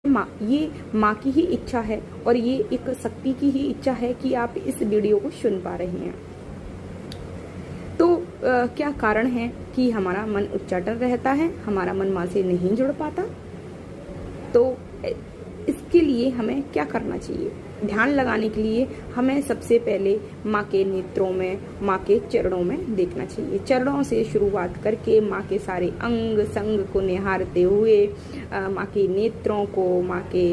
ये माँ की ही इच्छा है और ये एक शक्ति की ही इच्छा है कि आप इस वीडियो को सुन पा रहे हैं। तो क्या कारण है कि हमारा मन उच्चाटन रहता है, हमारा मन माँ से नहीं जुड़ पाता? तो इसके लिए हमें क्या करना चाहिए? ध्यान लगाने के लिए हमें सबसे पहले माँ के नेत्रों में, माँ के चरणों में देखना चाहिए। चरणों से शुरुआत करके माँ के सारे अंग संग को निहारते हुए माँ के नेत्रों को, माँ के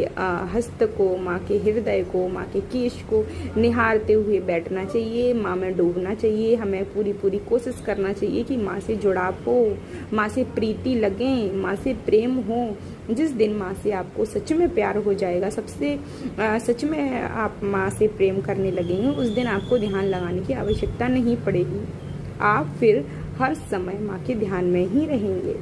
हस्त को, माँ के हृदय को, माँ के केश को निहारते हुए बैठना चाहिए। माँ में डूबना चाहिए। हमें पूरी कोशिश करना चाहिए कि माँ से जुड़ाव हो, माँ से प्रीति लगे, माँ से प्रेम हो। जिस दिन माँ से आपको सच में प्यार हो जाएगा, सच में आप माँ से प्रेम करने लगेंगे, उस दिन आपको ध्यान लगाने की आवश्यकता नहीं पड़ेगी। आप फिर हर समय माँ के ध्यान में ही रहेंगे।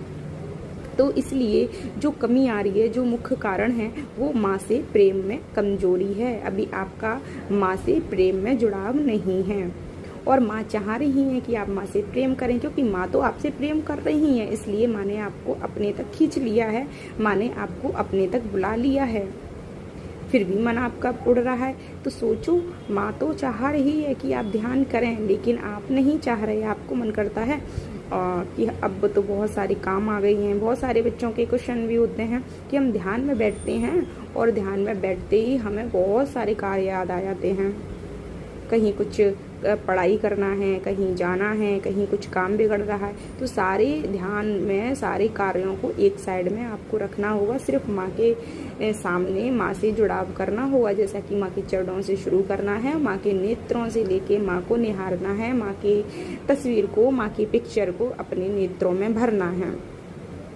तो इसलिए जो कमी आ रही है, जो मुख्य कारण है, वो माँ से प्रेम में कमजोरी है। अभी आपका माँ से प्रेम में जुड़ाव नहीं है और माँ चाह रही है कि आप माँ से प्रेम करें, क्योंकि माँ तो आपसे प्रेम कर रही है। इसलिए माँ ने आपको अपने तक खींच लिया है, माँ ने आपको अपने तक बुला लिया है। फिर भी मन आपका उड़ रहा है, तो सोचो, माँ तो चाह रही है कि आप ध्यान करें, लेकिन आप नहीं चाह रहे। आपको मन करता है कि अब तो बहुत सारे काम आ गई हैं। बहुत सारे बच्चों के क्वेश्चन भी होते हैं कि हम ध्यान में बैठते हैं और ध्यान में बैठते ही हमें बहुत सारे कार्य याद आ जाते हैं। कहीं कुछ पढ़ाई करना है, कहीं जाना है, कहीं कुछ काम बिगड़ रहा है, तो सारे ध्यान में सारे कार्यों को एक साइड में आपको रखना होगा। सिर्फ माँ के सामने माँ से जुड़ाव करना होगा। जैसा कि माँ के चरणों से शुरू करना है, माँ के नेत्रों से लेके माँ को निहारना है, माँ की तस्वीर को, माँ की पिक्चर को अपने नेत्रों में भरना है।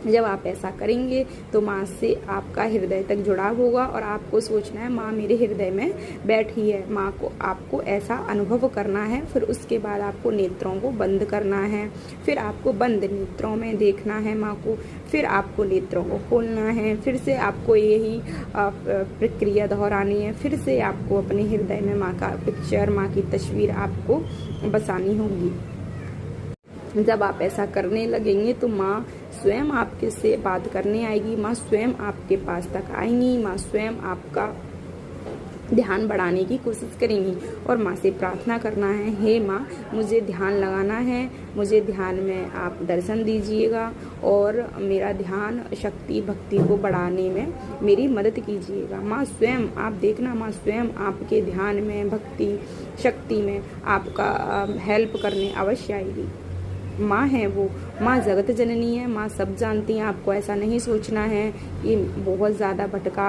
जब आप ऐसा करेंगे तो माँ से आपका हृदय तक जुड़ाव होगा और आपको सोचना है, माँ मेरे हृदय में बैठी है। माँ को आपको ऐसा अनुभव करना है। फिर उसके बाद आपको नेत्रों को बंद करना है। फिर आपको बंद नेत्रों में देखना है माँ को। फिर आपको नेत्रों को खोलना है। फिर से आपको यही प्रक्रिया दोहरानी है। फिर से आपको अपने हृदय में माँ का पिक्चर, माँ की तस्वीर आपको बसानी होगी। जब आप ऐसा करने लगेंगे तो माँ स्वयं आपके से बात करने आएगी। माँ स्वयं आपके पास तक आएंगी। माँ स्वयं आपका ध्यान बढ़ाने की कोशिश करेंगी और माँ से प्रार्थना करना है, हे माँ, मुझे ध्यान लगाना है, मुझे ध्यान में आप दर्शन दीजिएगा और मेरा ध्यान शक्ति भक्ति को बढ़ाने में मेरी मदद कीजिएगा। माँ स्वयं, आप देखना, माँ स्वयं आपके ध्यान में, भक्ति शक्ति में आपका हेल्प करने अवश्य आएगी। माँ है वो, माँ जगत जननी है, माँ सब जानती हैं। आपको ऐसा नहीं सोचना है कि बहुत ज़्यादा भटकाव